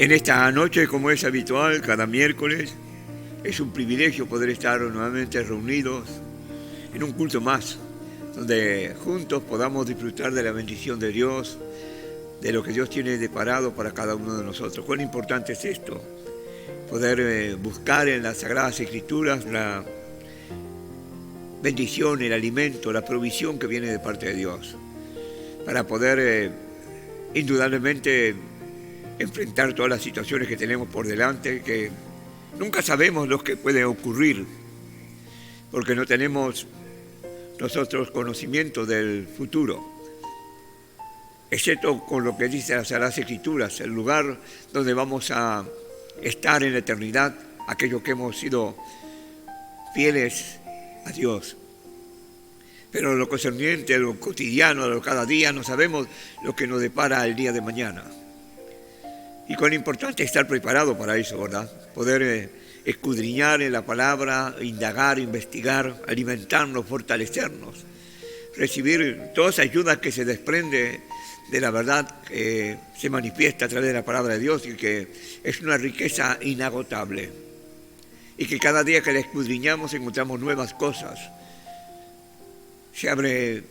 En esta noche, como es habitual, cada miércoles, es un privilegio poder estar nuevamente reunidos en un culto más, donde juntos podamos disfrutar de la bendición de Dios, de lo que Dios tiene deparado para cada uno de nosotros. Cuán importante es esto, poder buscar en las Sagradas Escrituras la bendición, el alimento, la provisión que viene de parte de Dios, para poder indudablemente enfrentar todas las situaciones que tenemos por delante, que nunca sabemos lo que puede ocurrir, porque no tenemos nosotros conocimiento del futuro, excepto con lo que dice las Sagradas Escrituras, el lugar donde vamos a estar en la eternidad, aquellos que hemos sido fieles a Dios. Pero lo concerniente, lo cotidiano, lo cada día, no sabemos lo que nos depara el día de mañana. Y cuán importante estar preparado para eso, ¿verdad? Poder escudriñar en la palabra, indagar, investigar, alimentarnos, fortalecernos, recibir toda esa ayuda que se desprende de la verdad que se manifiesta a través de la palabra de Dios y que es una riqueza inagotable. Y que cada día que la escudriñamos encontramos nuevas cosas. Se abre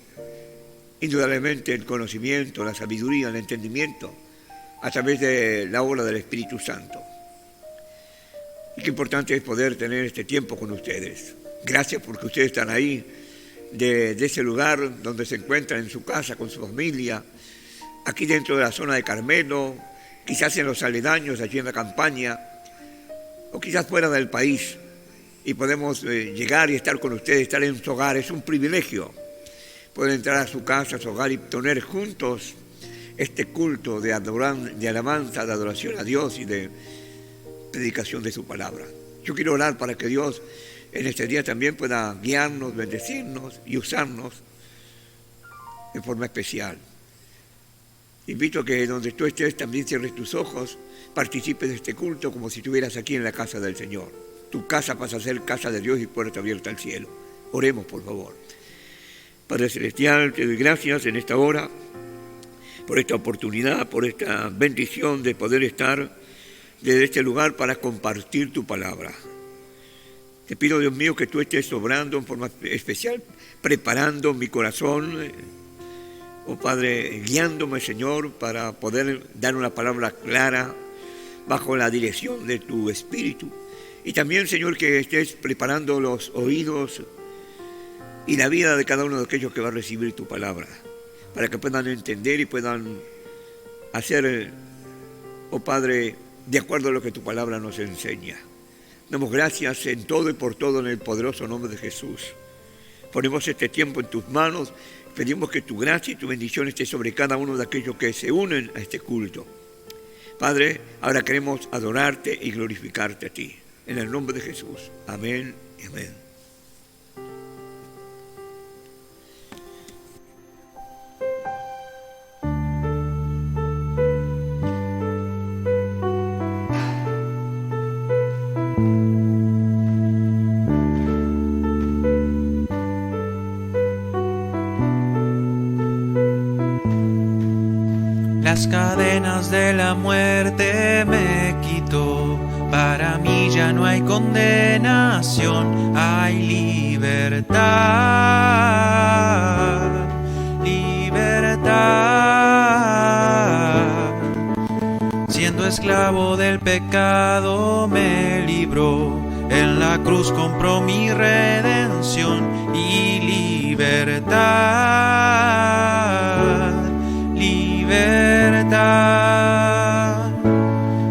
indudablemente el conocimiento, la sabiduría, el entendimiento a través de la obra del Espíritu Santo. Y qué importante es poder tener este tiempo con ustedes. Gracias porque ustedes están ahí, de ese lugar donde se encuentran en su casa, con su familia, aquí dentro de la zona de Carmelo, quizás en los aledaños, allí en la campaña, o quizás fuera del país, y podemos llegar y estar con ustedes, estar en su hogar. Es un privilegio poder entrar a su casa, a su hogar y tener juntos este culto de alabanza, de adoración a Dios y de predicación de su palabra. Yo quiero orar para que Dios en este día también pueda guiarnos, bendecirnos y usarnos en forma especial. Invito a que donde tú estés también cierres tus ojos, participes de este culto como si estuvieras aquí en la casa del Señor. Tu casa pasa a ser casa de Dios y puerta abierta al cielo. Oremos, por favor. Padre Celestial, te doy gracias en esta hora por esta oportunidad, por esta bendición de poder estar desde este lugar para compartir tu palabra. Te pido, Dios mío, que tú estés obrando en forma especial, preparando mi corazón, oh Padre, guiándome, Señor, para poder dar una palabra clara bajo la dirección de tu Espíritu. Y también, Señor, que estés preparando los oídos y la vida de cada uno de aquellos que va a recibir tu palabra, para que puedan entender y puedan hacer, oh Padre, de acuerdo a lo que tu palabra nos enseña. Damos gracias en todo y por todo en el poderoso nombre de Jesús. Ponemos este tiempo en tus manos, pedimos que tu gracia y tu bendición esté sobre cada uno de aquellos que se unen a este culto. Padre, ahora queremos adorarte y glorificarte a ti. En el nombre de Jesús. Amén y amén. Las cadenas de la muerte me quitó. Para mí ya no hay condenación, hay libertad, libertad. Siendo esclavo del pecado me libró, en la cruz compró mi redención y libertad, libertad.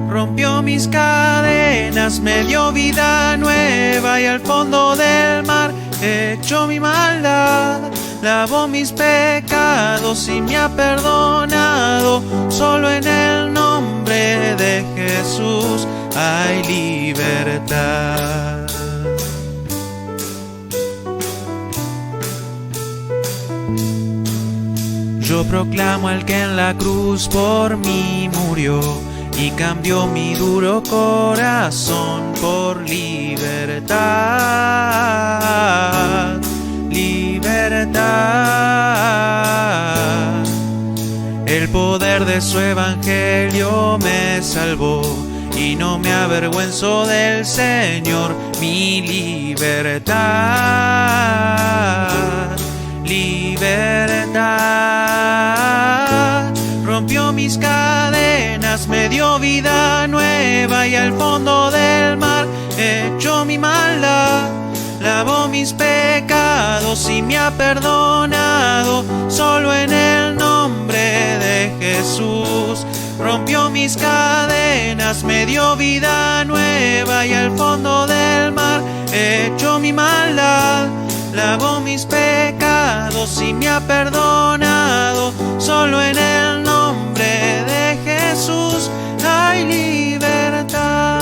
Rompió mis cadenas, me dio vida nueva y al fondo del mar echó mi maldad. Lavó mis pecados y me ha perdonado. Solo en el nombre de Jesús hay libertad. Yo proclamo al que en la cruz por mí murió y cambió mi duro corazón por libertad, libertad. El poder de de su evangelio me salvó, y no me avergüenzo del Señor, mi libertad, libertad. Rompió mis cadenas, me dio vida nueva, y al fondo del mar echó mi maldad. Lavó mis pecados y me ha perdonado, solo en el nombre de Jesús. Rompió mis cadenas, me dio vida nueva, y al fondo del mar echó mi maldad. Lavó mis pecados y me ha perdonado, solo en el nombre de Jesús hay libertad.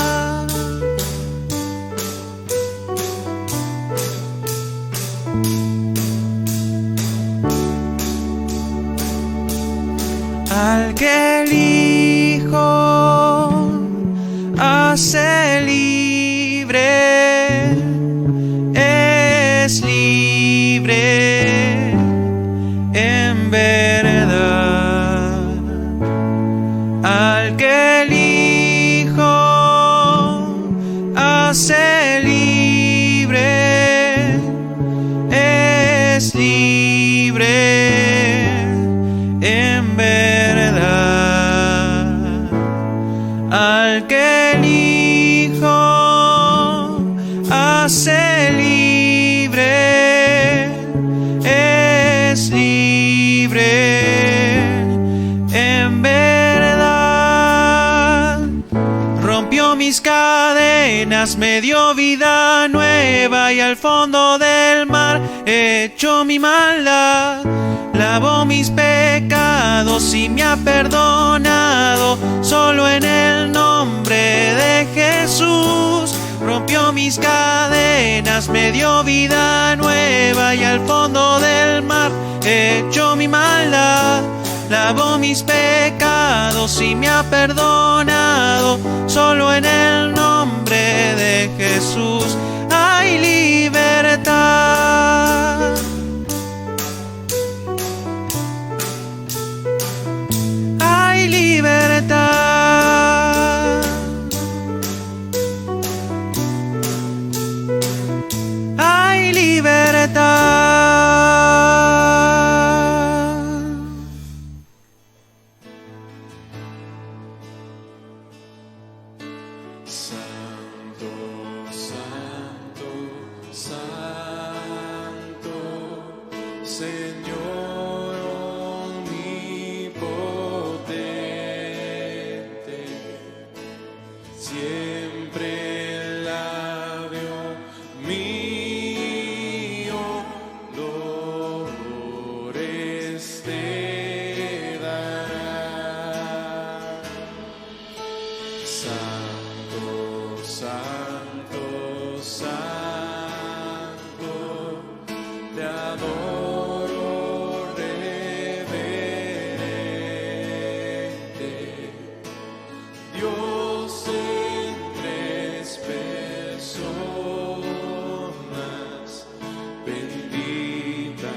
Al que el Hijo hace libre, es libre en verdad. Al que el Hijo hace libre, es libre en verdad. Al que el Hijo hace libre, es libre en verdad. Rompió mis cadenas, me dio vida nueva, y al fondo del mar echó mi maldad. Lavó mis pecados y me ha perdonado, solo en el nombre de Jesús. Rompió mis cadenas, me dio vida nueva, y al fondo del mar echó mi maldad. Lavó mis pecados y me ha perdonado, solo en el nombre de Jesús hay libertad. Hay libertad. Hay libertad. Santo, santo, santo, Señor omnipotente, siempre el labio mío dolores te dará. Santo, santo, santo, te adoro reverente, Dios en tres personas, bendita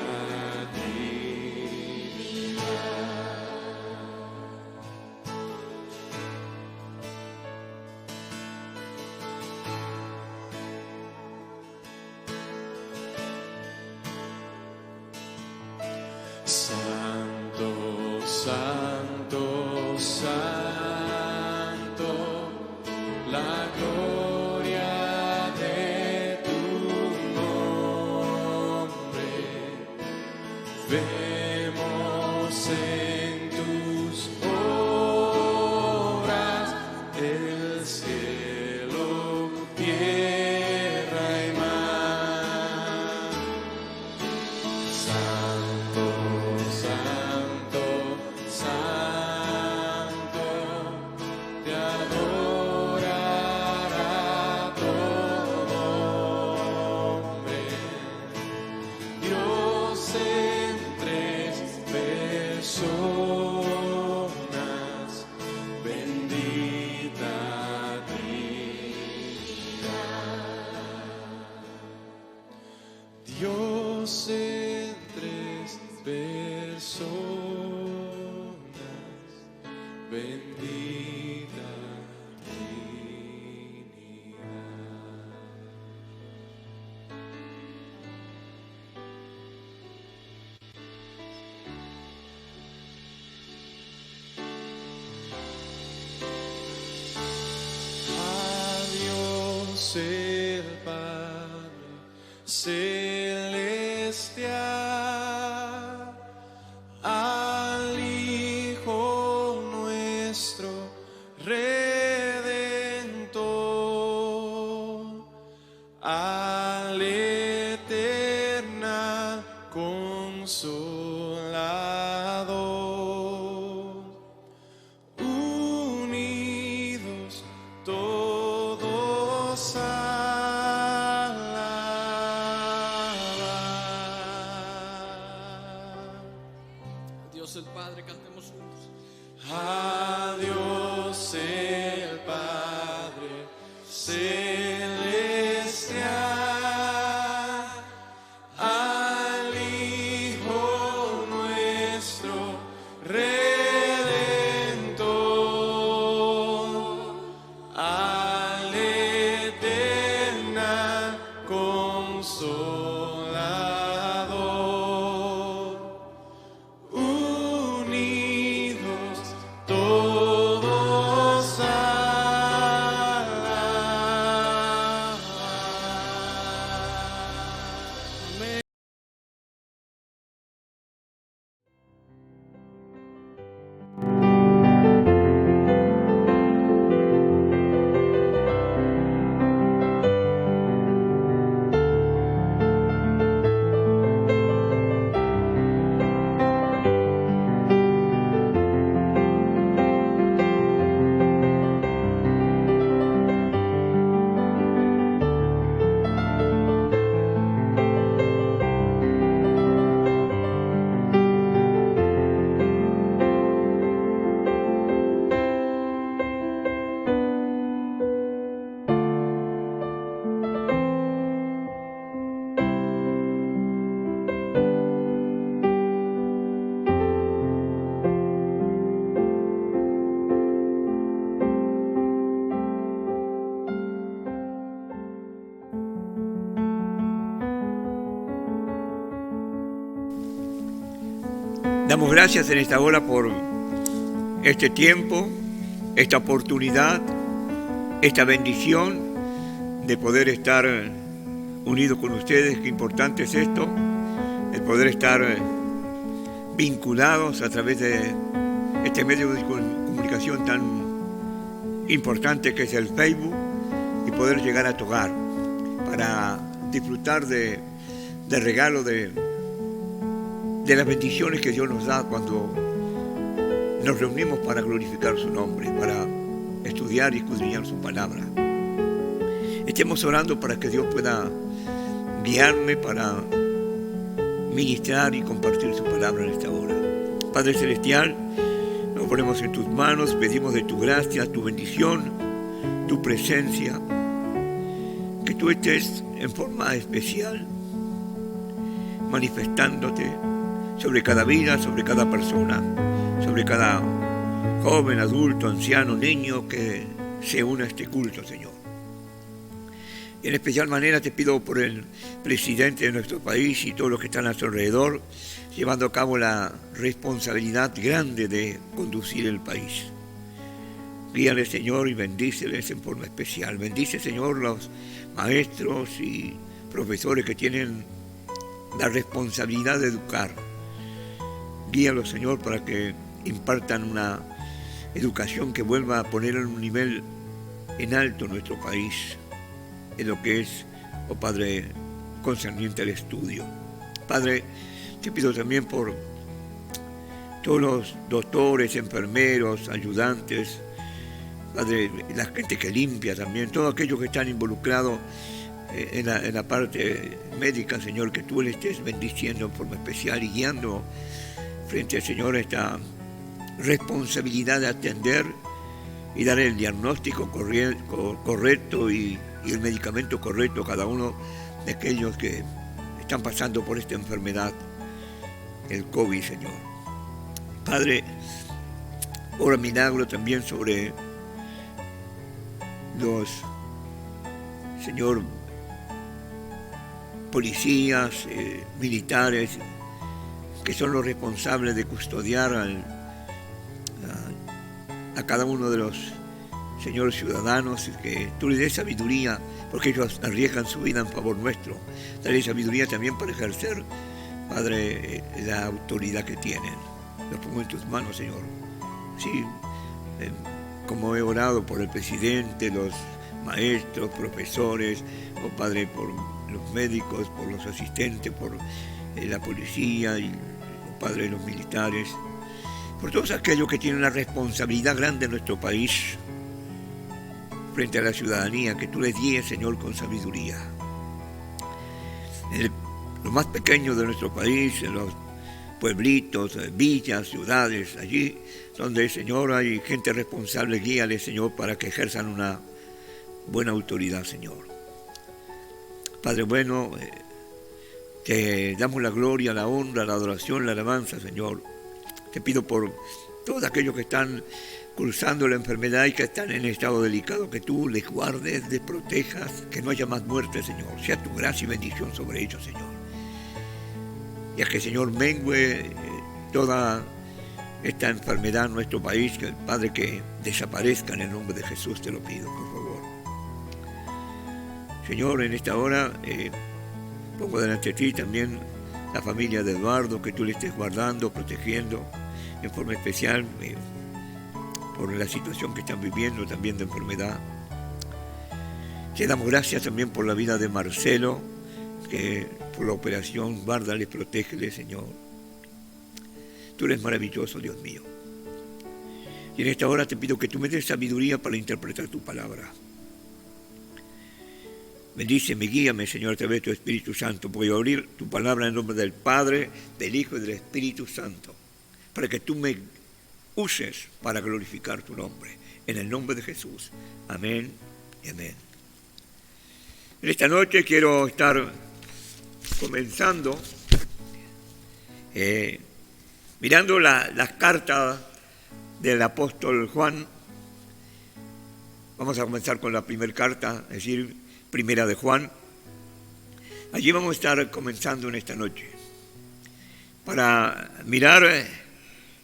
Santo, santo, santo, la gloria de tu nombre vemos en tus obras, el cielo, tierra y mar. Santo, santo, santo, te adorará todo hombre, Dios en tres personas, bendita Trinidad. Dios en tres personas, Dios el Padre celestial, al Hijo nuestro Redentor, al eterna Consolador, unidos todos Dios el Padre, cantemos juntos. a Dios el Padre celestial, al Hijo nuestro Redentor, al eterna Consolador, unidos todos Amén. Damos gracias en esta hora por este tiempo, esta oportunidad, esta bendición de poder estar unidos con ustedes. Qué importante es esto, el poder estar vinculados a través de este medio de comunicación tan importante que es el Facebook y poder llegar a tu hogar para disfrutar del regalo de las bendiciones que Dios nos da cuando nos reunimos para glorificar su nombre, para estudiar y escudriñar su palabra. Estemos orando para que Dios pueda guiarme para ministrar y compartir su palabra en esta hora. Padre Celestial, nos ponemos en tus manos, pedimos de tu gracia, tu bendición, tu presencia, que tú estés en forma especial manifestándote sobre cada vida, sobre cada persona, sobre cada joven, adulto, anciano, niño que se une a este culto, Señor. Y en especial manera te pido por el presidente de nuestro país y todos los que están a su alrededor, llevando a cabo la responsabilidad grande de conducir el país. Guíale, Señor, y bendíceles en forma especial. Bendice, Señor, los maestros y profesores que tienen la responsabilidad de educar. Guíalos, Señor, para que impartan una educación que vuelva a poner en un nivel en alto nuestro país, en lo que es, oh Padre, concerniente al estudio. Padre, te pido también por todos los doctores, enfermeros, ayudantes, Padre, la gente que limpia también, todos aquellos que están involucrados en la parte médica, Señor, que tú le estés bendiciendo en forma especial y guiando frente al Señor esta responsabilidad de atender y dar el diagnóstico correcto y el medicamento correcto a cada uno de aquellos que están pasando por esta enfermedad, el COVID, Señor. Padre, ora milagro también sobre los, Señor, policías, militares, que son los responsables de custodiar a cada uno de los Señor, ciudadanos, que tú les des sabiduría, porque ellos arriesgan su vida en favor nuestro. Dale sabiduría también para ejercer, Padre, la autoridad que tienen. Lo pongo en tus manos, Señor. Sí, como he orado por el presidente, los maestros, profesores, oh Padre, por los médicos, por los asistentes, por la policía, y, oh Padre, los militares, por todos aquellos que tienen una responsabilidad grande en nuestro país frente a la ciudadanía, que tú les guíes, Señor, con sabiduría. En lo más pequeño de nuestro país, en los pueblitos, villas, ciudades, allí donde, Señor, hay gente responsable, guíales, Señor, para que ejerzan una buena autoridad, Señor. Padre bueno, te damos la gloria, la honra, la adoración, la alabanza, Señor. Te pido por todos aquellos que están cruzando la enfermedad y que están en estado delicado, que tú les guardes, les protejas, que no haya más muerte, Señor. Sea tu gracia y bendición sobre ellos, Señor. Y a que, Señor, mengue toda esta enfermedad en nuestro país, que el Padre, que desaparezca en el nombre de Jesús, te lo pido, por favor. Señor, en esta hora pongo delante de ti también la familia de Eduardo, que tú le estés guardando, protegiendo en forma especial por la situación que están viviendo también de enfermedad. Te damos gracias también por la vida de Marcelo, que por la operación, guárdale, protégele, Señor. Tú eres maravilloso, Dios mío. Y en esta hora te pido que tú me des sabiduría para interpretar tu palabra. Bendíceme, guíame, Señor, a través de tu Espíritu Santo. Voy a abrir tu palabra en nombre del Padre, del Hijo y del Espíritu Santo, para que tú me uses para glorificar tu nombre. En el nombre de Jesús. Amén y amén. En esta noche quiero estar comenzando mirando las cartas del apóstol Juan. Vamos a comenzar con la primera carta, es decir, primera de Juan. Allí vamos a estar comenzando en esta noche para mirar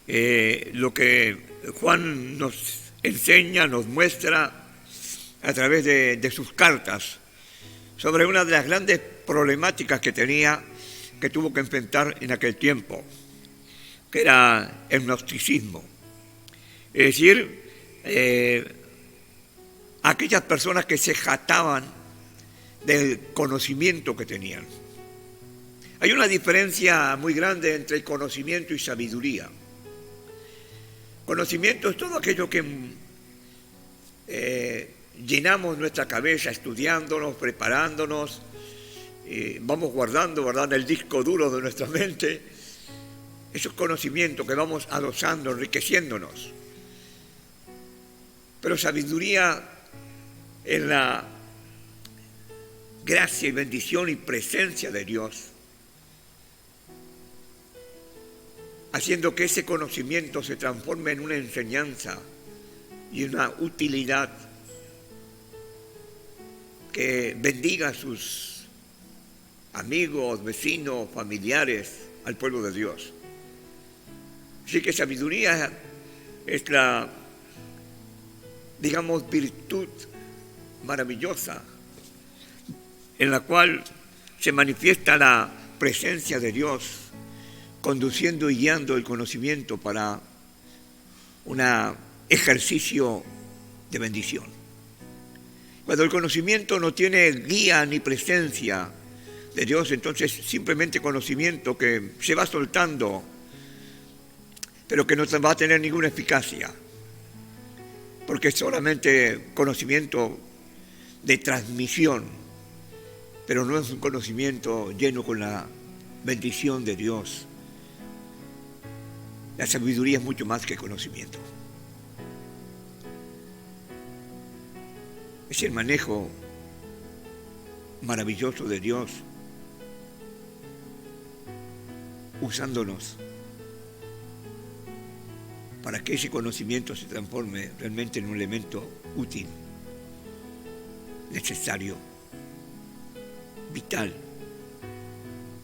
lo que Juan nos enseña, nos muestra a través de sus cartas sobre una de las grandes problemáticas que tuvo que enfrentar en aquel tiempo, que era el gnosticismo. Es decir, aquellas personas que se jactaban del conocimiento que tenían. Hay una diferencia muy grande entre conocimiento y sabiduría. Conocimiento es todo aquello que llenamos nuestra cabeza estudiándonos, preparándonos, vamos guardando, ¿verdad?, en el disco duro de nuestra mente, esos conocimientos que vamos adosando, enriqueciéndonos. Pero sabiduría es la gracia y bendición y presencia de Dios, haciendo que ese conocimiento se transforme en una enseñanza y una utilidad que bendiga a sus amigos, vecinos, familiares, al pueblo de Dios. Así que sabiduría es la, digamos, virtud maravillosa en la cual se manifiesta la presencia de Dios, conduciendo y guiando el conocimiento para un ejercicio de bendición. Cuando el conocimiento no tiene guía ni presencia de Dios, entonces simplemente conocimiento que se va soltando, pero que no va a tener ninguna eficacia, porque es solamente conocimiento de transmisión, pero no es un conocimiento lleno con la bendición de Dios. La sabiduría es mucho más que conocimiento. Es el manejo maravilloso de Dios, usándonos para que ese conocimiento se transforme realmente en un elemento útil, necesario, vital,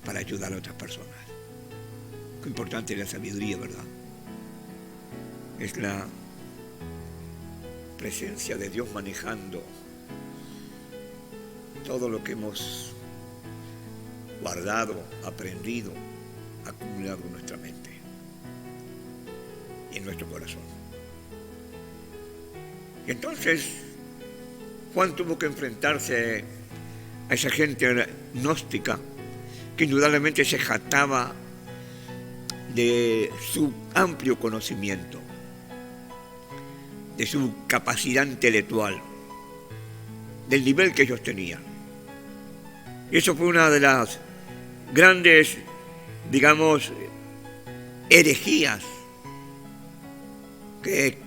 para ayudar a otras personas. Qué importante es la sabiduría, ¿verdad? Es la presencia de Dios manejando todo lo que hemos guardado, aprendido, acumulado en nuestra mente y en nuestro corazón. Y entonces Juan tuvo que enfrentarse a esa gente gnóstica que indudablemente se jactaba de su amplio conocimiento, de su capacidad intelectual, del nivel que ellos tenían. Y eso fue una de las grandes, digamos, herejías que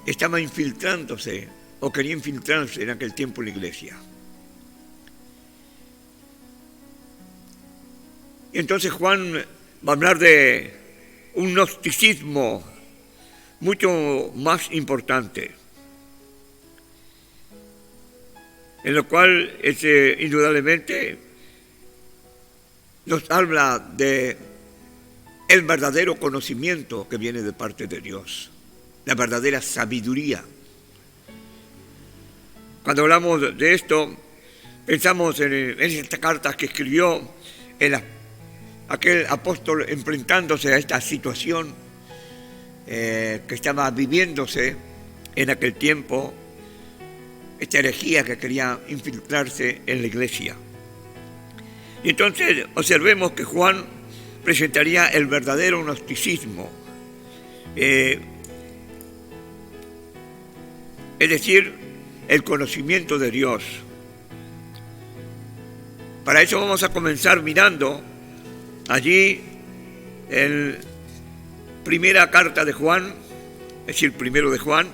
estaba infiltrándose o quería infiltrarse en aquel tiempo en la iglesia. Y entonces Juan va a hablar de un gnosticismo mucho más importante, en lo cual indudablemente nos habla de el verdadero conocimiento que viene de parte de Dios, la verdadera sabiduría. Cuando hablamos de esto, pensamos en estas cartas que escribió aquel apóstol enfrentándose a esta situación que estaba viviéndose en aquel tiempo, esta herejía que quería infiltrarse en la iglesia. Y entonces observemos que Juan presentaría el verdadero gnosticismo, es decir, el conocimiento de Dios. Para eso vamos a comenzar mirando allí en primera carta de Juan, es decir, primero de Juan,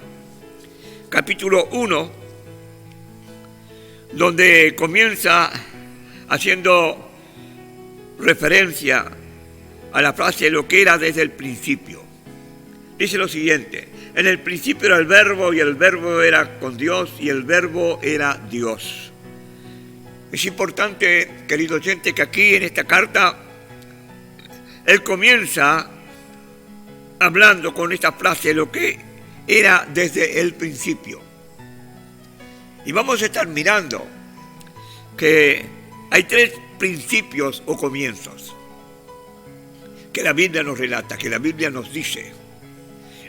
capítulo 1, donde comienza haciendo referencia a la frase lo que era desde el principio. Dice lo siguiente: en el principio era el verbo y el verbo era con Dios y el verbo era Dios. Es importante, querido oyente, que aquí en esta carta él comienza hablando con esta frase lo que era desde el principio. Y vamos a estar mirando que hay tres principios o comienzos que la Biblia nos relata, que la Biblia nos dice.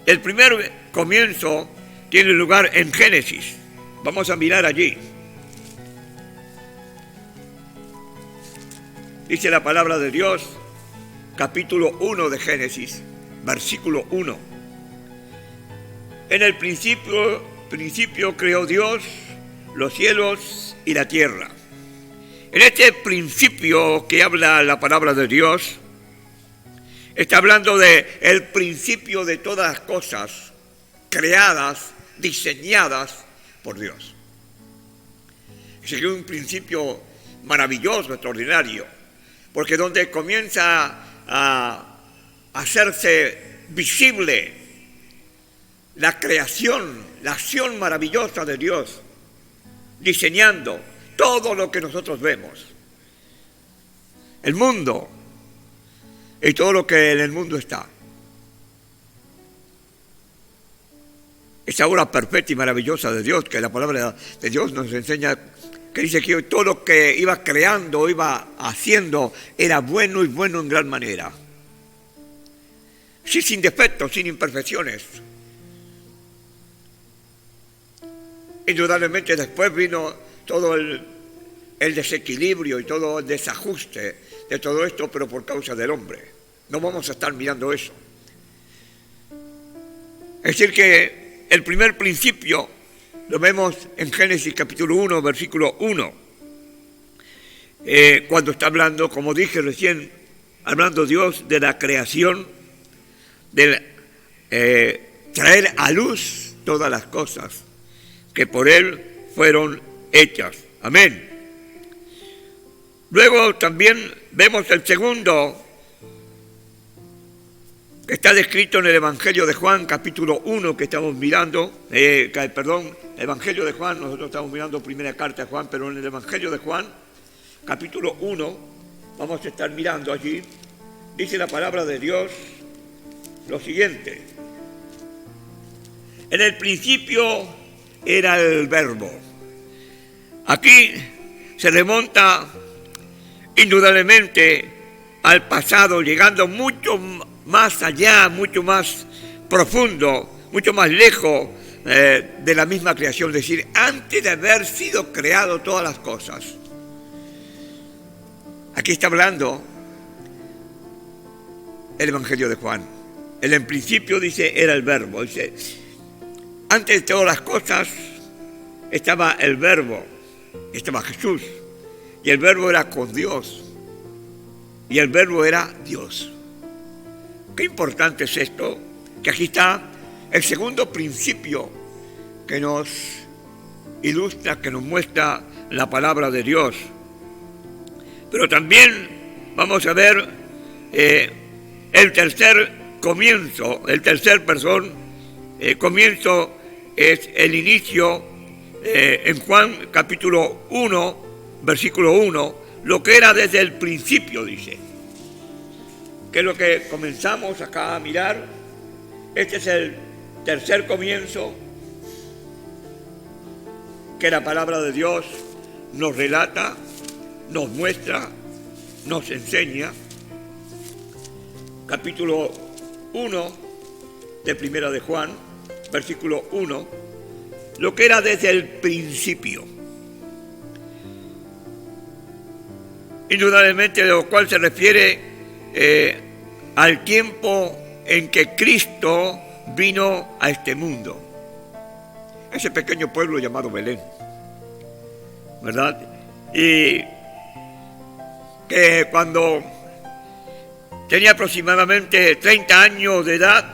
El primer comienzo tiene lugar en Génesis. Vamos a mirar allí. Dice la palabra de Dios, capítulo 1 de Génesis, versículo 1. En el principio creó Dios los cielos y la tierra. En este principio que habla la palabra de Dios, está hablando de el principio de todas las cosas creadas, diseñadas por Dios. Es un principio maravilloso, extraordinario, porque donde comienza a hacerse visible la creación, la acción maravillosa de Dios, diseñando todo lo que nosotros vemos, el mundo y todo lo que en el mundo está. Esa obra perfecta y maravillosa de Dios, que la palabra de Dios nos enseña, que dice que todo lo que iba creando, iba haciendo, era bueno y bueno en gran manera. Sí, sin defectos, sin imperfecciones. Indudablemente después vino todo el desequilibrio y todo el desajuste de todo esto, pero por causa del hombre. No vamos a estar mirando eso. Es decir que el primer principio lo vemos en Génesis capítulo 1, versículo 1. Cuando está hablando, como dije recién, hablando Dios de la creación, de traer a luz todas las cosas que por Él fueron hechas. Amén. Luego también vemos el segundo, que está descrito en el Evangelio de Juan, capítulo 1, que estamos mirando, Evangelio de Juan, nosotros estamos mirando primera carta de Juan, pero en el Evangelio de Juan, capítulo 1, vamos a estar mirando allí, dice la palabra de Dios lo siguiente: en el principio era el Verbo. Aquí se remonta indudablemente al pasado, llegando mucho más allá, mucho más profundo, mucho más lejos de la misma creación, es decir, antes de haber sido creado todas las cosas. Aquí está hablando el Evangelio de Juan. Él en principio dice, era el Verbo. Dice, antes de todas las cosas estaba el Verbo, estaba Jesús, y el Verbo era con Dios, y el Verbo era Dios. Qué importante es esto, que aquí está el segundo principio que nos ilustra, que nos muestra la palabra de Dios. Pero también vamos a ver el tercer comienzo, comienzo es el inicio en Juan capítulo 1, versículo 1, lo que era desde el principio, dice. Que es lo que comenzamos acá a mirar. Este es el tercer comienzo que la palabra de Dios nos relata, nos muestra, nos enseña. Capítulo 1 de Primera de Juan, versículo 1, lo que era desde el principio. Indudablemente, de lo cual se refiere al tiempo en que Cristo vino a este mundo. Ese pequeño pueblo llamado Belén, ¿verdad? Y que cuando tenía aproximadamente 30 años de edad,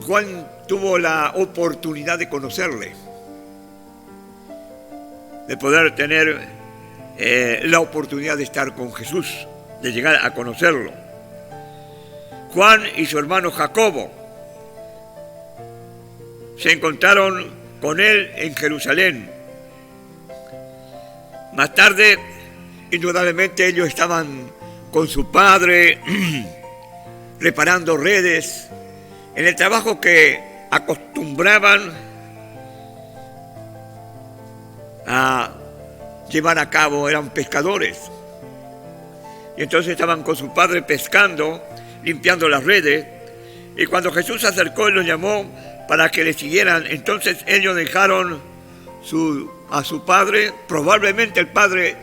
Juan tuvo la oportunidad de conocerle, de poder tener la oportunidad de estar con Jesús, de llegar a conocerlo. Juan y su hermano Jacobo se encontraron con él en Jerusalén. Más tarde, indudablemente, ellos estaban con su padre reparando redes en el trabajo que acostumbraban a llevar a cabo. Eran pescadores, y entonces estaban con su padre pescando, limpiando las redes, y cuando Jesús se acercó y los llamó para que le siguieran, entonces ellos dejaron a su padre. Probablemente el padre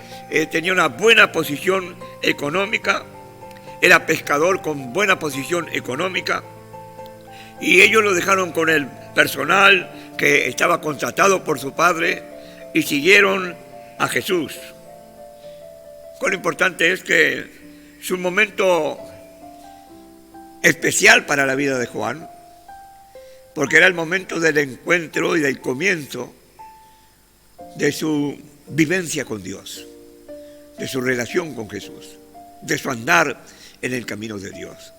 tenía una buena posición económica, era pescador con buena posición económica, y ellos lo dejaron con el personal que estaba contratado por su padre y siguieron a Jesús. Lo importante es que es un momento especial para la vida de Juan, porque era el momento del encuentro y del comienzo de su vivencia con Dios, de su relación con Jesús, de su andar en el camino de Dios,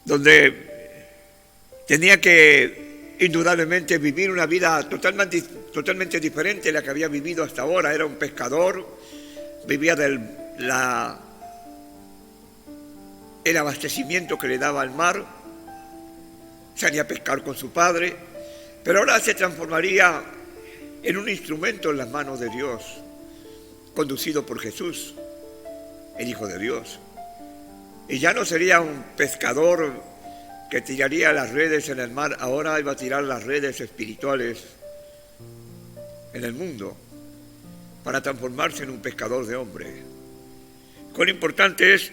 donde tenía que indudablemente vivir una vida totalmente diferente a la que había vivido hasta ahora. Era un pescador, vivía el abastecimiento que le daba al mar, salía a pescar con su padre, pero ahora se transformaría en un instrumento en las manos de Dios, conducido por Jesús, el Hijo de Dios. Y ya no sería un pescador que tiraría las redes en el mar, ahora iba a tirar las redes espirituales en el mundo para transformarse en un pescador de hombres. Cuán importante es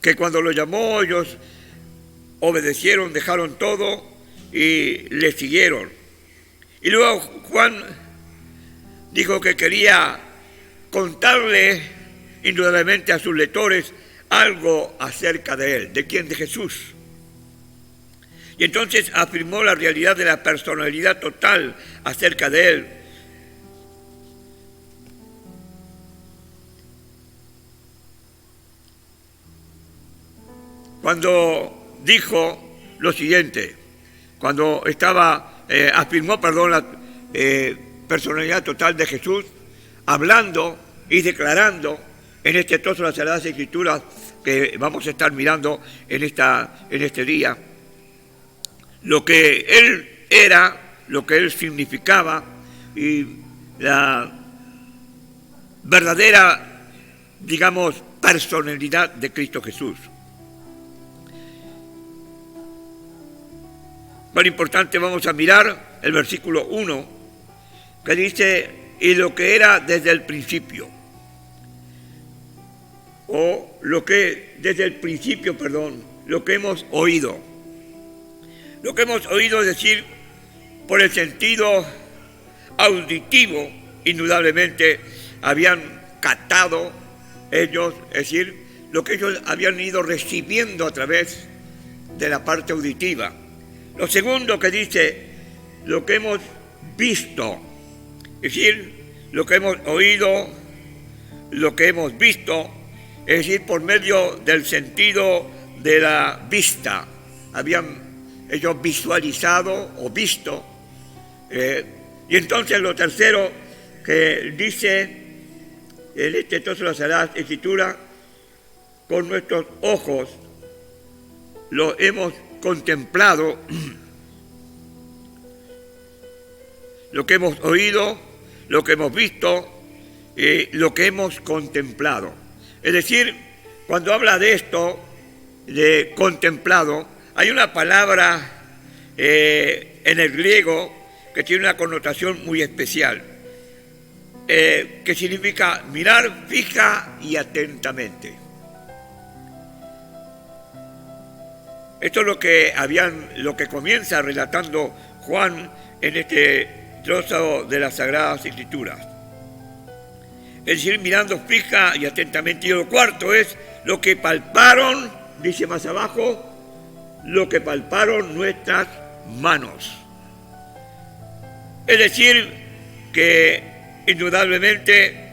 que cuando lo llamó, ellos obedecieron, dejaron todo y le siguieron. Y luego Juan dijo que quería contarle indudablemente a sus lectores algo acerca de él. ¿De quién? De Jesús. Y entonces afirmó la realidad de la personalidad total acerca de él. Cuando dijo lo siguiente, cuando afirmó la personalidad total de Jesús, hablando y declarando en este trozo de las Sagradas Escrituras que vamos a estar mirando en este día. lo que Él era, lo que Él significaba y la verdadera, digamos, personalidad de Cristo Jesús. Cuán importante, vamos a mirar el versículo 1, que dice, y lo que era desde el principio, o lo que desde el principio, lo que hemos oído. Lo que hemos oído, es decir, por el sentido auditivo, indudablemente habían captado ellos, es decir, lo que ellos habían ido recibiendo a través de la parte auditiva. Lo segundo que dice, lo que hemos visto, es decir, lo que hemos oído, lo que hemos visto, es decir, por medio del sentido de la vista. Habían ellos visualizado o visto. Y entonces lo tercero que dice en este trozo de la Sagrada Escritura, con nuestros ojos lo hemos contemplado, lo que hemos oído, lo que hemos visto, lo que hemos contemplado. Es decir, cuando habla de esto, de contemplado, hay una palabra en el griego que tiene una connotación muy especial, que significa mirar fija y atentamente. Esto es lo que comienza relatando Juan en este trozo de las Sagradas Escrituras. Es decir, mirando fija y atentamente. Y lo cuarto es lo que palparon, dice más abajo, lo que palparon nuestras manos. Es decir, que indudablemente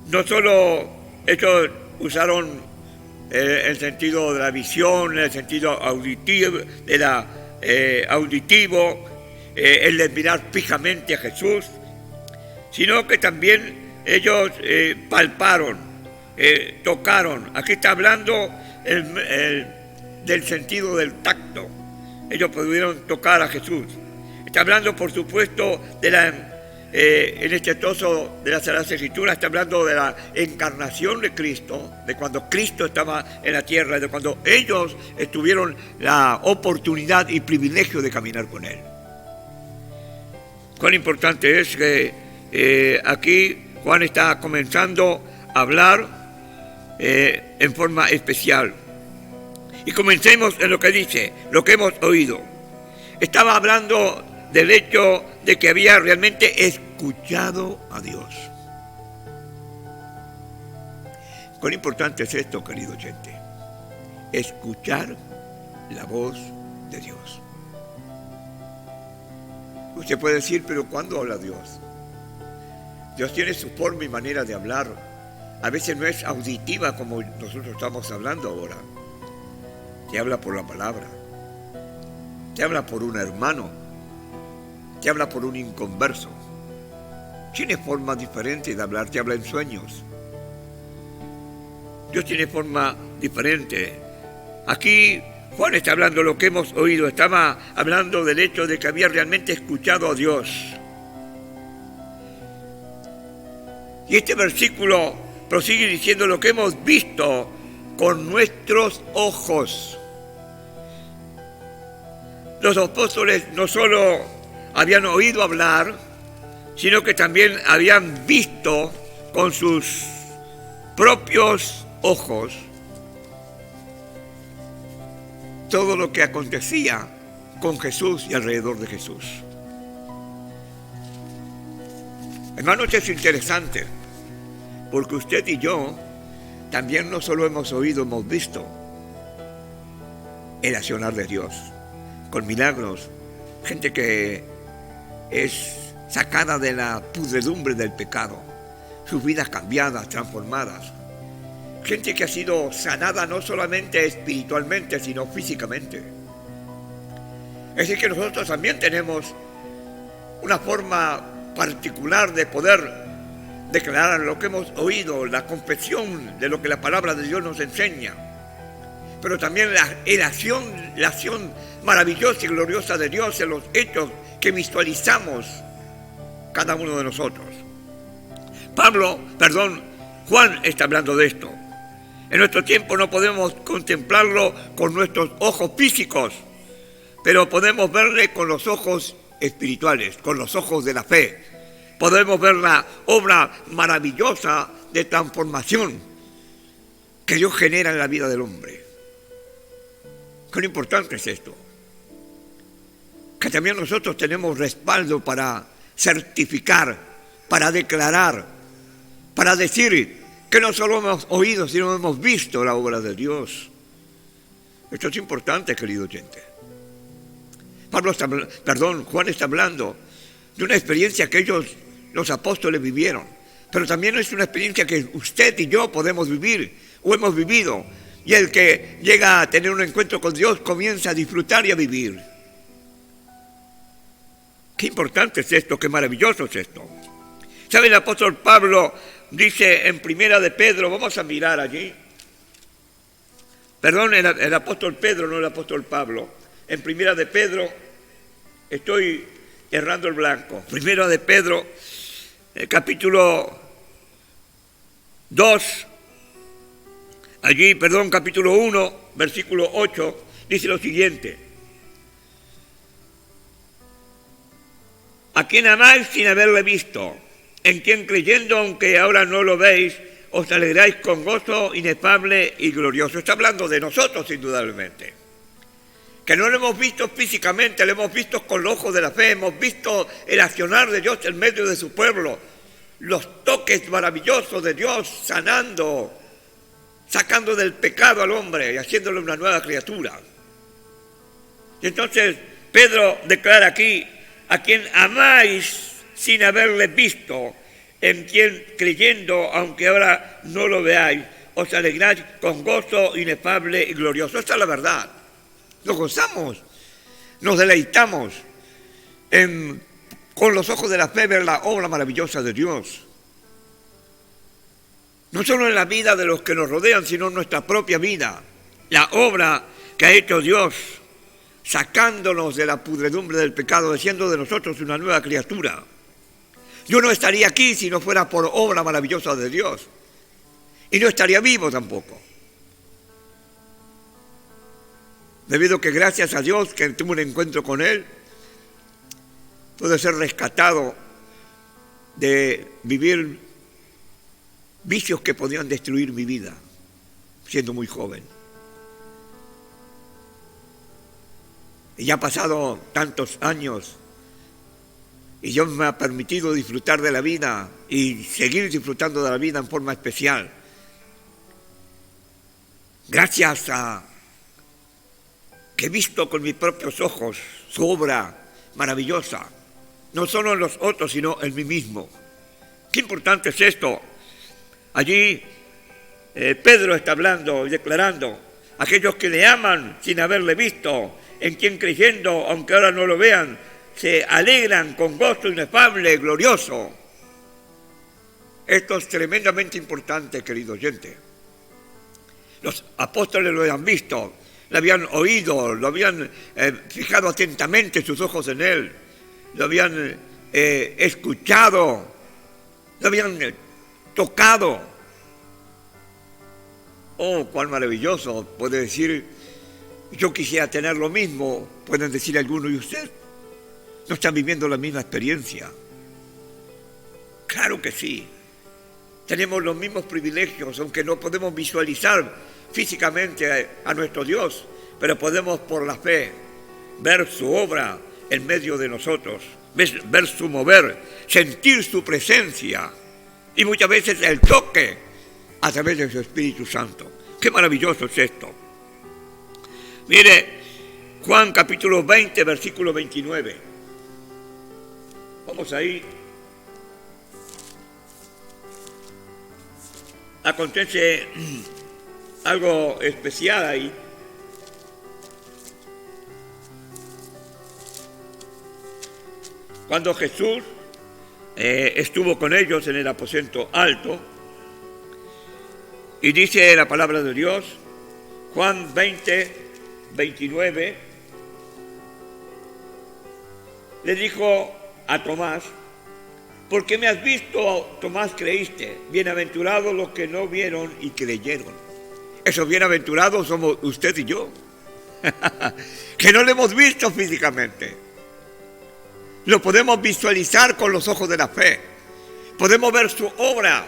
no solo ellos usaron el sentido de la visión, el sentido auditivo, el de mirar fijamente a Jesús, sino que también ellos palparon, tocaron. Aquí está hablando del sentido del tacto. Ellos pudieron tocar a Jesús. Está hablando, por supuesto, en este trozo de la Sagrada Escritura, está hablando de la encarnación de Cristo, de cuando Cristo estaba en la tierra, de cuando ellos tuvieron la oportunidad y privilegio de caminar con Él. Cuán importante es que aquí Juan está comenzando a hablar en forma especial. Y comencemos en lo que dice, lo que hemos oído. Estaba hablando del hecho de que había realmente escuchado a Dios. Cuán importante es esto, querido oyente, escuchar la voz de Dios. Usted puede decir, pero ¿cuándo habla Dios? Dios tiene su forma y manera de hablar. A veces no es auditiva como nosotros estamos hablando ahora. Te habla por la palabra, te habla por un hermano, te habla por un inconverso. Tiene forma diferente de hablar, te habla en sueños. Dios tiene forma diferente. Aquí Juan está hablando de lo que hemos oído, estaba hablando del hecho de que había realmente escuchado a Dios. Y este versículo prosigue diciendo lo que hemos visto con nuestros ojos. Los apóstoles no solo habían oído hablar, sino que también habían visto con sus propios ojos todo lo que acontecía con Jesús y alrededor de Jesús. Hermanos, es interesante, porque usted y yo también no solo hemos oído, hemos visto el accionar de Dios, con milagros, gente que es sacada de la pudredumbre del pecado, sus vidas cambiadas, transformadas, gente que ha sido sanada no solamente espiritualmente, sino físicamente. Es decir, que nosotros también tenemos una forma particular de poder declarar lo que hemos oído, la confesión de lo que la palabra de Dios nos enseña. pero también la acción maravillosa y gloriosa de Dios en los hechos que visualizamos cada uno de nosotros. Juan está hablando de esto. En nuestro tiempo no podemos contemplarlo con nuestros ojos físicos, pero podemos verle con los ojos espirituales, con los ojos de la fe. Podemos ver la obra maravillosa de transformación que Dios genera en la vida del hombre. Qué importante es esto. Que también nosotros tenemos respaldo para certificar, para declarar, para decir que no solo hemos oído, sino hemos visto la obra de Dios. Esto es importante, querido oyente. Juan está hablando de una experiencia que los apóstoles vivieron, pero también es una experiencia que usted y yo podemos vivir o hemos vivido, y el que llega a tener un encuentro con Dios comienza a disfrutar y a vivir. Qué importante es esto, qué maravilloso es esto. ¿Sabe? El apóstol Pablo dice en Primera de Pedro, vamos a mirar allí. Perdón, el apóstol Pedro, no el apóstol Pablo. En Primera de Pedro, estoy errando el blanco. Primera de Pedro, capítulo 2, capítulo 1, versículo 8, dice lo siguiente. A quien amáis sin haberle visto, en quien creyendo, aunque ahora no lo veis, os alegráis con gozo inefable y glorioso. Está hablando de nosotros, indudablemente. Que no lo hemos visto físicamente, lo hemos visto con los ojos de la fe, hemos visto el accionar de Dios en medio de su pueblo, los toques maravillosos de Dios sanando, sacando del pecado al hombre y haciéndole una nueva criatura. Y entonces Pedro declara aquí, a quien amáis sin haberle visto, en quien creyendo, aunque ahora no lo veáis, os alegráis con gozo inefable y glorioso. Esta es la verdad. Nos gozamos, nos deleitamos con los ojos de la fe ver la obra maravillosa de Dios. No solo en la vida de los que nos rodean, sino en nuestra propia vida. La obra que ha hecho Dios, sacándonos de la pudredumbre del pecado, haciendo de nosotros una nueva criatura. Yo no estaría aquí si no fuera por obra maravillosa de Dios. Y no estaría vivo tampoco. Debido a que gracias a Dios que tuve un encuentro con Él, pude ser rescatado de vivir vicios que podían destruir mi vida, siendo muy joven. Y ya han pasado tantos años y Dios me ha permitido disfrutar de la vida y seguir disfrutando de la vida en forma especial. Gracias a que he visto con mis propios ojos su obra maravillosa, no solo en los otros, sino en mí mismo. Qué importante es esto. Allí Pedro está hablando y declarando, aquellos que le aman sin haberle visto, en quien creyendo, aunque ahora no lo vean, se alegran con gozo inefable, glorioso. Esto es tremendamente importante, querido oyente. Los apóstoles lo habían visto, lo habían oído, lo habían fijado atentamente sus ojos en él, lo habían escuchado, lo habían tocado. Oh, cuán maravilloso, puede decir, yo quisiera tener lo mismo, pueden decir algunos, y usted no están viviendo la misma experiencia. Claro que sí, tenemos los mismos privilegios, aunque no podemos visualizar físicamente a nuestro Dios, pero podemos por la fe ver su obra en medio de nosotros, ver su mover, sentir su presencia y muchas veces el toque a través de su Espíritu Santo. Qué maravilloso es esto. Mire, Juan capítulo 20, versículo 29. Vamos ahí. Acontece algo especial ahí. Cuando Jesús estuvo con ellos en el aposento alto, y dice la palabra de Dios, Juan 20, 29, le dijo a Tomás: ¿por qué me has visto, Tomás, creíste? Bienaventurados los que no vieron y creyeron. Esos bienaventurados somos usted y yo, que no lo hemos visto físicamente. Lo podemos visualizar con los ojos de la fe. Podemos ver su obra,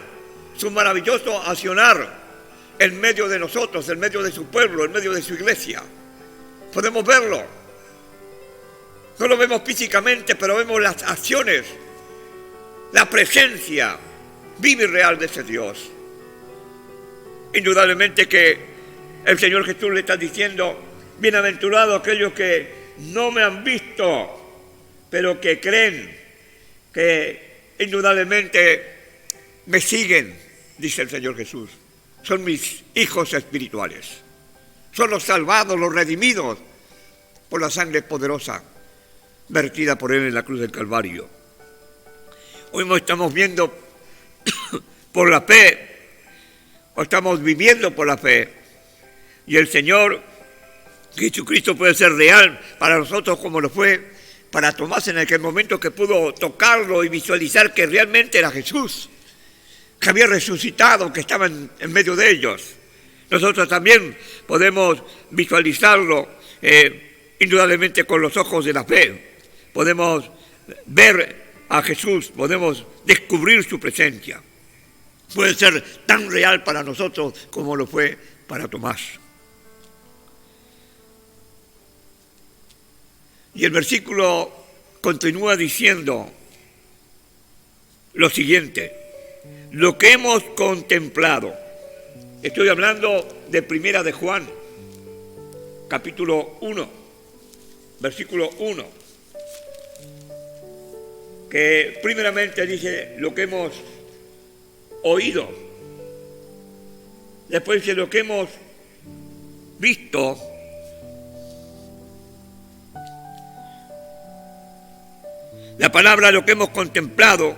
su maravilloso accionar en medio de nosotros, en medio de su pueblo, en medio de su iglesia. Podemos verlo. No lo vemos físicamente, pero vemos las acciones, la presencia viva y real de ese Dios. Indudablemente que el Señor Jesús le está diciendo: bienaventurados aquellos que no me han visto, pero que creen, que indudablemente me siguen, dice el Señor Jesús. Son mis hijos espirituales. Son los salvados, los redimidos por la sangre poderosa vertida por Él en la cruz del Calvario. Hoy no estamos viendo por la fe, o estamos viviendo por la fe. Y el Señor Jesucristo puede ser real para nosotros como lo fue para Tomás en aquel momento, que pudo tocarlo y visualizar que realmente era Jesús, que había resucitado, que estaba en medio de ellos. Nosotros también podemos visualizarlo indudablemente con los ojos de la fe. Podemos ver a Jesús, podemos descubrir su presencia. Puede ser tan real para nosotros como lo fue para Tomás. Y el versículo continúa diciendo lo siguiente: lo que hemos contemplado. Estoy hablando de Primera de Juan, capítulo 1, versículo 1, que primeramente dice lo que hemos oído, después dice lo que hemos visto, la palabra lo que hemos contemplado,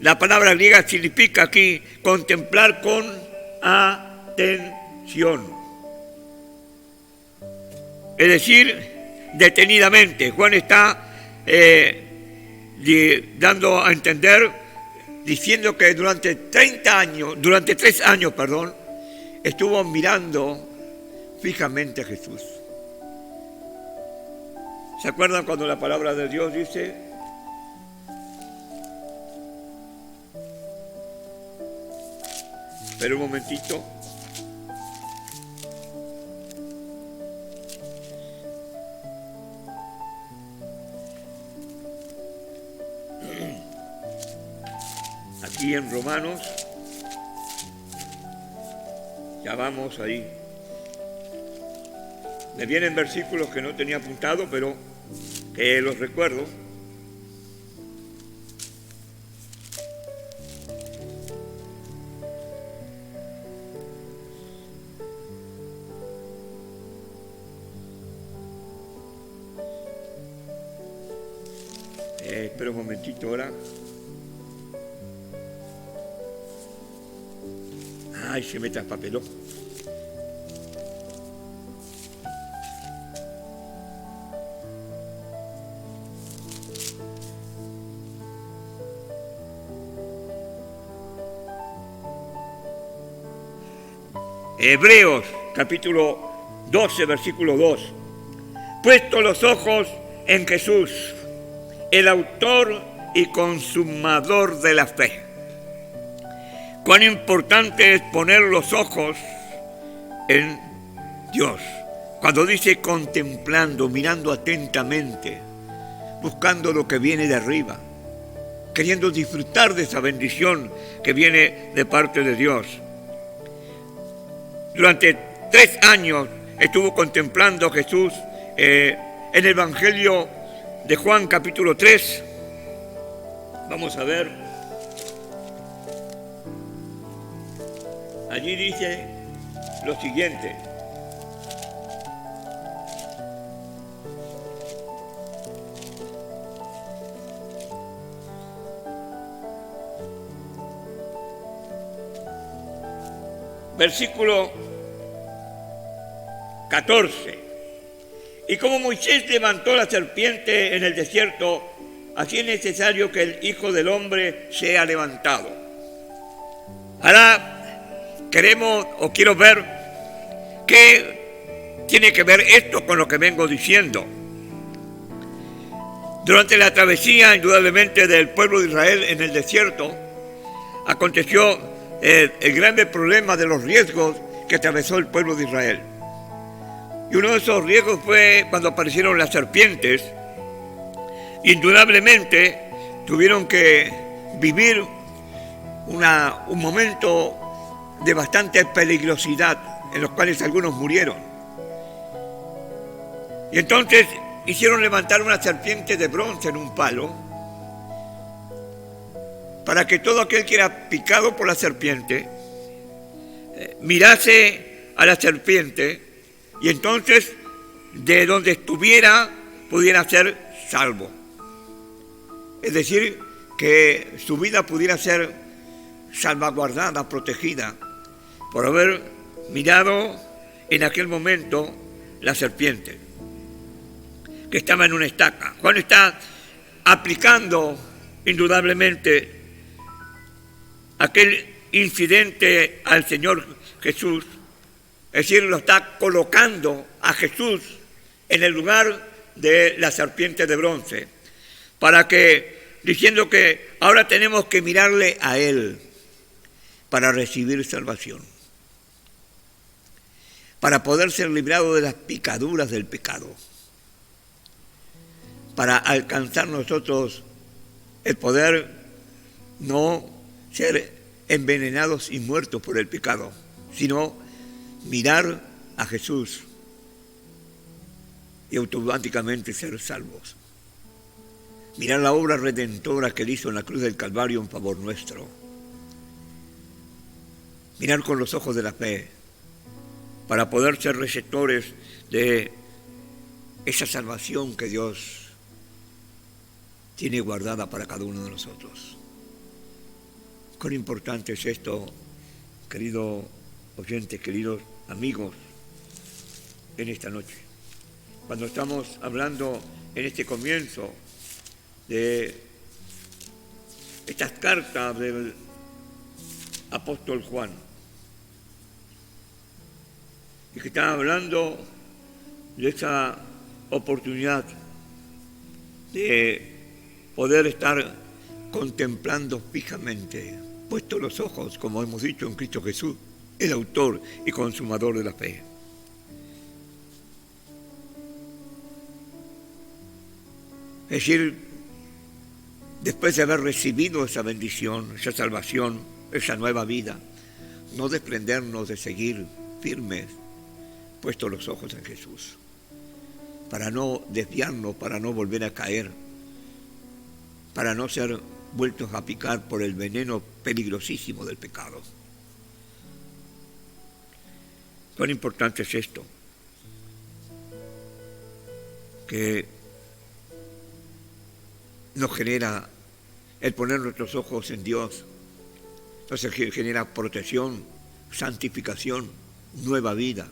la palabra griega significa aquí contemplar con atención, es decir, detenidamente. Juan está dando a entender, diciendo que durante 3 años, estuvo mirando fijamente a Jesús. ¿Se acuerdan cuando la palabra de Dios dice: pero un momentito, aquí en Romanos, ya vamos ahí, me vienen versículos que no tenía apuntado, pero que los recuerdo. Espera un momentito ahora. Ay, se me traspapeló. Hebreos, capítulo 12, versículo 2. Puesto los ojos en Jesús, el autor y consumador de la fe. Cuán importante es poner los ojos en Dios. Cuando dice contemplando, mirando atentamente, buscando lo que viene de arriba, queriendo disfrutar de esa bendición que viene de parte de Dios. Durante 3 años estuvo contemplando a Jesús en el Evangelio de Juan, capítulo 3. Vamos a ver. Allí dice lo siguiente: versículo 14. Y como Moisés levantó la serpiente en el desierto, así es necesario que el Hijo del Hombre sea levantado. Ahora quiero ver qué tiene que ver esto con lo que vengo diciendo. Durante la travesía, indudablemente, del pueblo de Israel en el desierto, aconteció el grande problema de los riesgos que atravesó el pueblo de Israel. Y uno de esos riesgos fue cuando aparecieron las serpientes. Indudablemente tuvieron que vivir un momento de bastante peligrosidad, en los cuales algunos murieron. Y entonces hicieron levantar una serpiente de bronce en un palo, para que todo aquel que era picado por la serpiente mirase a la serpiente, y entonces de donde estuviera pudiera ser salvo. Es decir, que su vida pudiera ser salvaguardada, protegida, por haber mirado en aquel momento la serpiente que estaba en una estaca. Juan está aplicando indudablemente aquel incidente al Señor Jesús, es decir, lo está colocando a Jesús en el lugar de la serpiente de bronce, diciendo que ahora tenemos que mirarle a Él para recibir salvación, para poder ser librado de las picaduras del pecado, para alcanzar nosotros el poder no ser envenenados y muertos por el pecado, sino mirar a Jesús y automáticamente ser salvos. Mirar la obra redentora que Él hizo en la cruz del Calvario en favor nuestro. Mirar con los ojos de la fe para poder ser receptores de esa salvación que Dios tiene guardada para cada uno de nosotros. Cuán importante es esto, querido oyentes, queridos amigos, en esta noche. Cuando estamos hablando en este comienzo de estas cartas del apóstol Juan, y que está hablando de esa oportunidad de poder estar contemplando fijamente, puestos los ojos, como hemos dicho, en Cristo Jesús, el autor y consumador de la fe. Es decir, después de haber recibido esa bendición, esa salvación, esa nueva vida, no desprendernos de seguir firmes, puestos los ojos en Jesús, para no desviarnos, para no volver a caer, para no ser vueltos a picar por el veneno peligrosísimo del pecado. Cuán importante es esto, que nos genera el poner nuestros ojos en Dios, nos genera protección, santificación, nueva vida.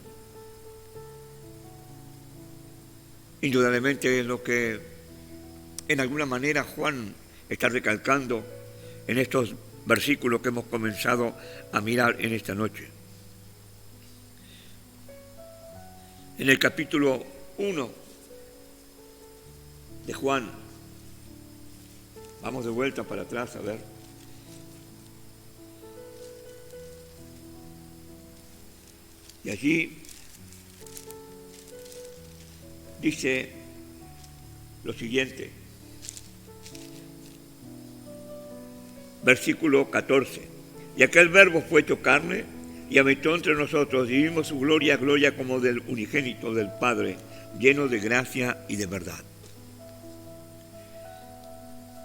Indudablemente es lo que en alguna manera Juan está recalcando en estos versículos que hemos comenzado a mirar en esta noche. En el capítulo 1 de Juan, vamos de vuelta para atrás a ver. Y allí dice lo siguiente, versículo 14: y aquel verbo fue hecho carne y habitó entre nosotros, y vimos su gloria, gloria como del unigénito del Padre, lleno de gracia y de verdad.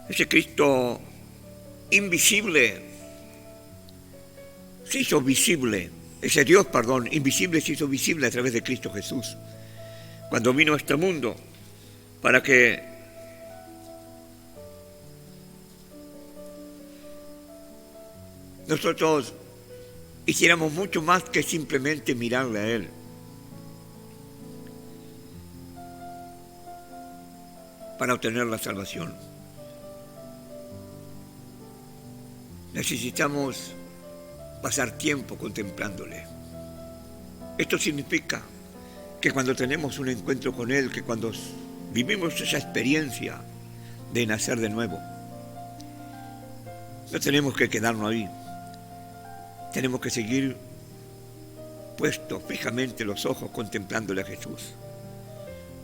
Ese Cristo invisible se hizo visible, ese Dios, invisible se hizo visible a través de Cristo Jesús, cuando vino a este mundo, para que nosotros hiciéramos mucho más que simplemente mirarle a Él. para obtener la salvación. Necesitamos pasar tiempo contemplándole. Esto significa que cuando tenemos un encuentro con Él, que cuando vivimos esa experiencia de nacer de nuevo, no tenemos que quedarnos ahí. Tenemos que seguir puestos fijamente los ojos contemplándole a Jesús,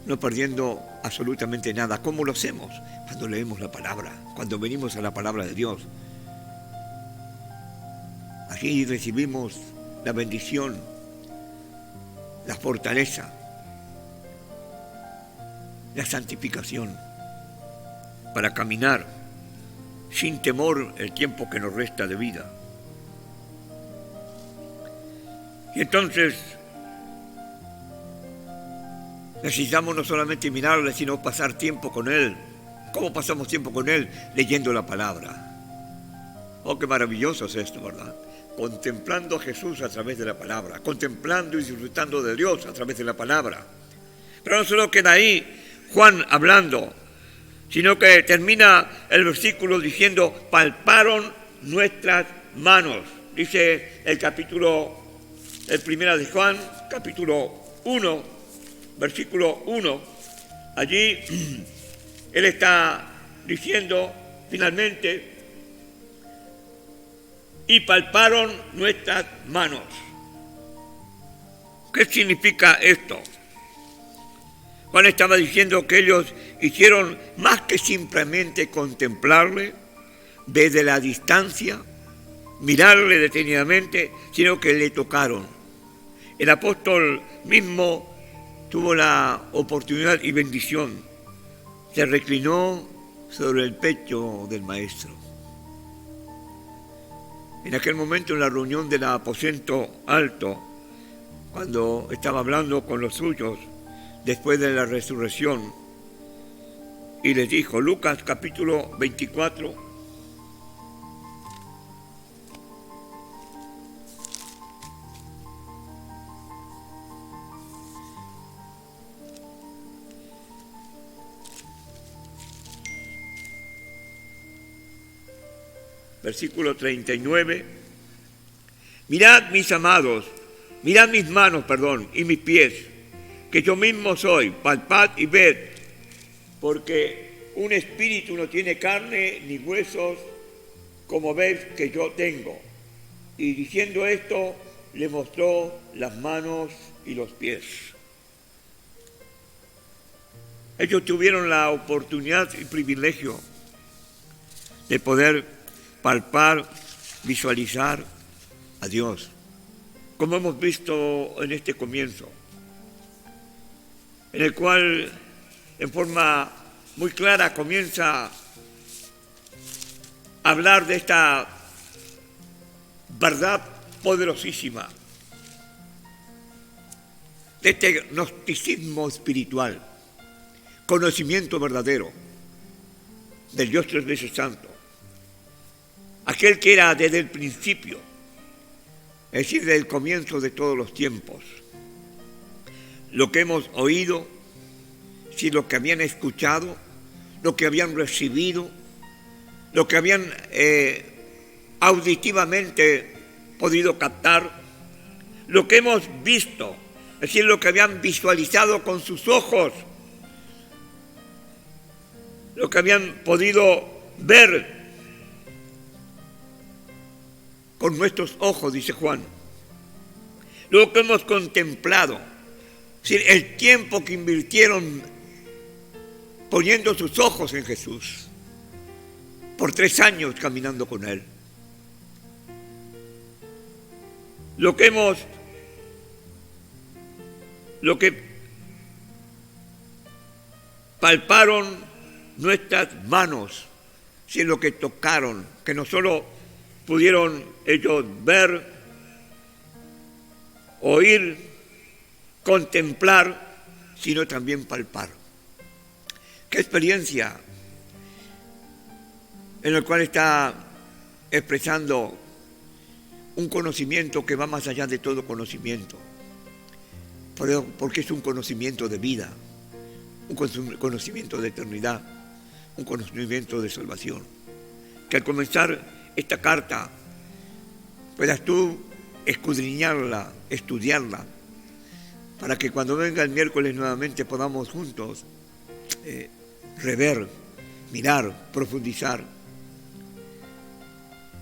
no perdiendo absolutamente nada. ¿Cómo lo hacemos? Cuando leemos la palabra, cuando venimos a la palabra de Dios. Allí recibimos la bendición, la fortaleza, la santificación para caminar sin temor el tiempo que nos resta de vida. Y entonces necesitamos no solamente mirarle, sino pasar tiempo con Él. ¿Cómo pasamos tiempo con Él? Leyendo la palabra. Oh, qué maravilloso es esto, ¿verdad? Contemplando a Jesús a través de la palabra, contemplando y disfrutando de Dios a través de la palabra. Pero no solo queda ahí Juan hablando, sino que termina el versículo diciendo, palparon nuestras manos. Dice el primera de Juan, capítulo 1, versículo 1. Allí él está diciendo finalmente, y palparon nuestras manos. ¿Qué significa esto? Juan estaba diciendo que ellos hicieron más que simplemente contemplarle desde la distancia, mirarle detenidamente, sino que le tocaron. El apóstol mismo tuvo la oportunidad y bendición. Se reclinó sobre el pecho del maestro. En aquel momento, en la reunión del aposento alto, cuando estaba hablando con los suyos después de la resurrección, y les dijo, Lucas capítulo 24, versículo 39, mirad mis amados, mirad mis manos, y mis pies, que yo mismo soy, palpad y ved, porque un espíritu no tiene carne ni huesos, como veis que yo tengo. Y diciendo esto, le mostró las manos y los pies. Ellos tuvieron la oportunidad y privilegio de poder palpar, visualizar a Dios, como hemos visto en este comienzo, en el cual en forma muy clara comienza a hablar de esta verdad poderosísima, de este gnosticismo espiritual, conocimiento verdadero del Dios tres veces santo, aquel que era desde el principio, es decir, desde el comienzo de todos los tiempos. Lo que hemos oído, si lo que habían escuchado, lo que habían recibido, lo que habían auditivamente podido captar, lo que hemos visto, es decir, lo que habían visualizado con sus ojos, lo que habían podido ver con nuestros ojos, dice Juan, lo que hemos contemplado, es decir, el tiempo que invirtieron poniendo sus ojos en Jesús, por 3 años caminando con Él. Lo que palparon nuestras manos, si es lo que tocaron, que no solo pudieron ellos ver, oír, contemplar, sino también palpar. ¿Qué experiencia en la cual está expresando un conocimiento que va más allá de todo conocimiento? Porque es un conocimiento de vida, un conocimiento de eternidad, un conocimiento de salvación. Que al comenzar esta carta puedas tú escudriñarla, estudiarla, para que cuando venga el miércoles nuevamente podamos juntos rever, mirar, profundizar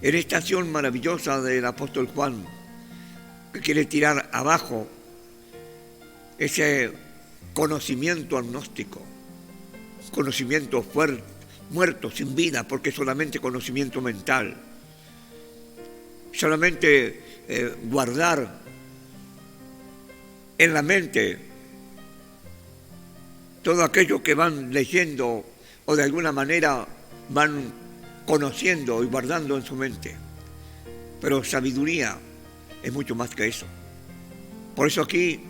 en esta acción maravillosa del apóstol Juan, que quiere tirar abajo ese conocimiento agnóstico, conocimiento muerto, sin vida, porque es solamente conocimiento mental, solamente guardar en la mente todo aquello que van leyendo o de alguna manera van conociendo y guardando en su mente. Pero sabiduría es mucho más que eso. Por eso aquí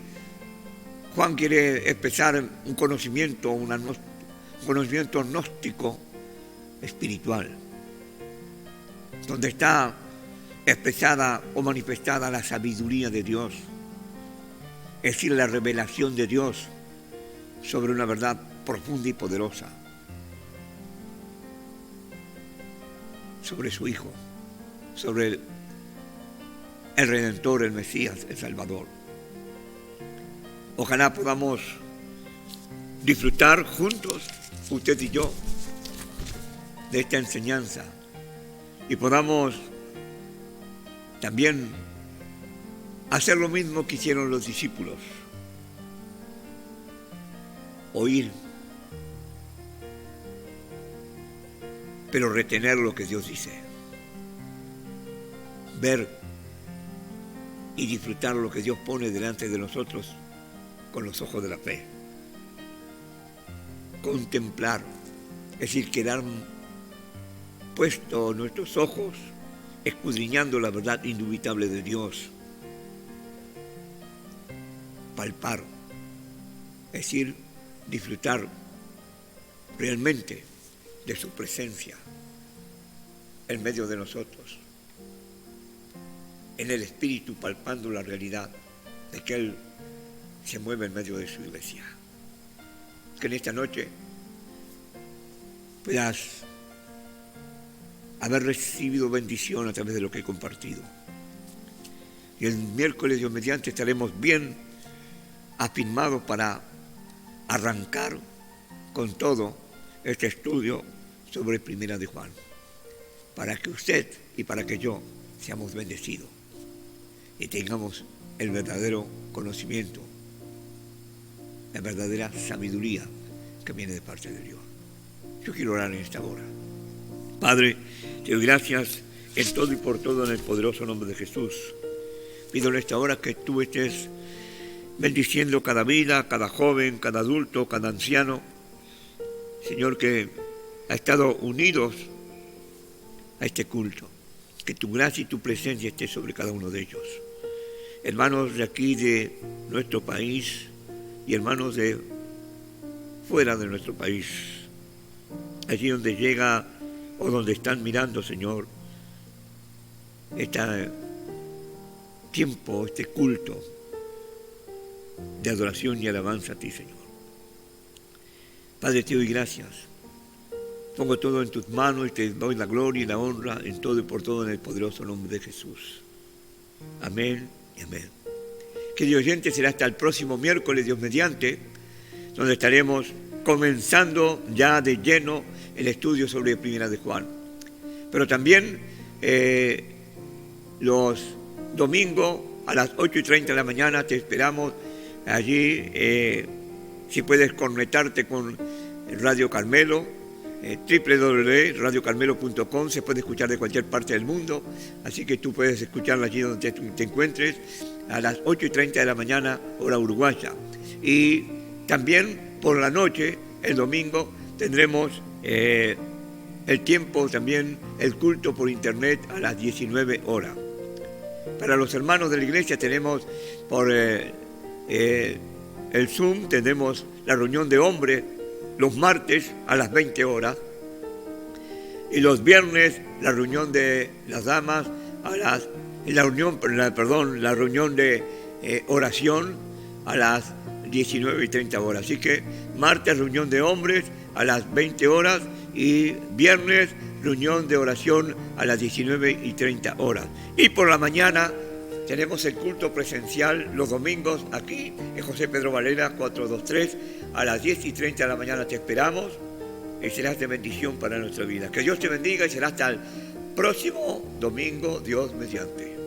Juan quiere expresar un conocimiento gnóstico espiritual, donde está expresada o manifestada la sabiduría de Dios, es decir, la revelación de Dios sobre una verdad profunda y poderosa, sobre su Hijo, sobre el Redentor, el Mesías, el Salvador. Ojalá podamos disfrutar juntos, usted y yo, de esta enseñanza y podamos también hacer lo mismo que hicieron los discípulos: oír, pero retener lo que Dios dice, ver y disfrutar lo que Dios pone delante de nosotros con los ojos de la fe, contemplar, es decir, quedar puestos nuestros ojos escudriñando la verdad indubitable de Dios, palpar, es decir, disfrutar realmente de su presencia en medio de nosotros, en el Espíritu, palpando la realidad de que Él se mueve en medio de su iglesia. Que en esta noche puedas haber recibido bendición a través de lo que he compartido. Y el miércoles, Dios mediante, estaremos bien afirmados para arrancar con todo este estudio sobre Primera de Juan, para que usted y para que yo seamos bendecidos y tengamos el verdadero conocimiento, la verdadera sabiduría que viene de parte de Dios. Yo quiero orar en esta hora. Padre, te doy gracias en todo y por todo en el poderoso nombre de Jesús. Pido en esta hora que tú estés bendiciendo cada vida, cada joven, cada adulto, cada anciano, Señor, que ha estado unidos a este culto. Que tu gracia y tu presencia esté sobre cada uno de ellos. Hermanos de aquí, de nuestro país, y hermanos de fuera de nuestro país, allí donde llega o donde están mirando, Señor, este tiempo, este culto de adoración y alabanza a ti, Señor. Padre, te doy gracias. Pongo todo en tus manos y te doy la gloria y la honra en todo y por todo en el poderoso nombre de Jesús. Amén y amén. Queridos oyentes, será hasta el próximo miércoles, Dios mediante, donde estaremos comenzando ya de lleno el estudio sobre Primera de Juan. Pero también los domingos a las 8:30 de la mañana te esperamos allí. Si puedes conectarte con Radio Carmelo, www.radiocarmelo.com, se puede escuchar de cualquier parte del mundo, así que tú puedes escucharla allí donde te encuentres a las 8:30 de la mañana, hora uruguaya. Y también por la noche, el domingo, tendremos el tiempo también, el culto por internet a las 19 horas. Para los hermanos de la iglesia tenemos por el Zoom, tenemos la reunión de hombres los martes a las 20 horas y los viernes la reunión de las damas la reunión de oración a las 19:30 horas. Así que martes reunión de hombres a las 20 horas y viernes reunión de oración a las 19:30 horas. Y por la mañana tenemos el culto presencial los domingos aquí en José Pedro Valera 423 a las 10:30 de la mañana. Te esperamos y serás de bendición para nuestra vida. Que Dios te bendiga y será hasta el próximo domingo, Dios mediante.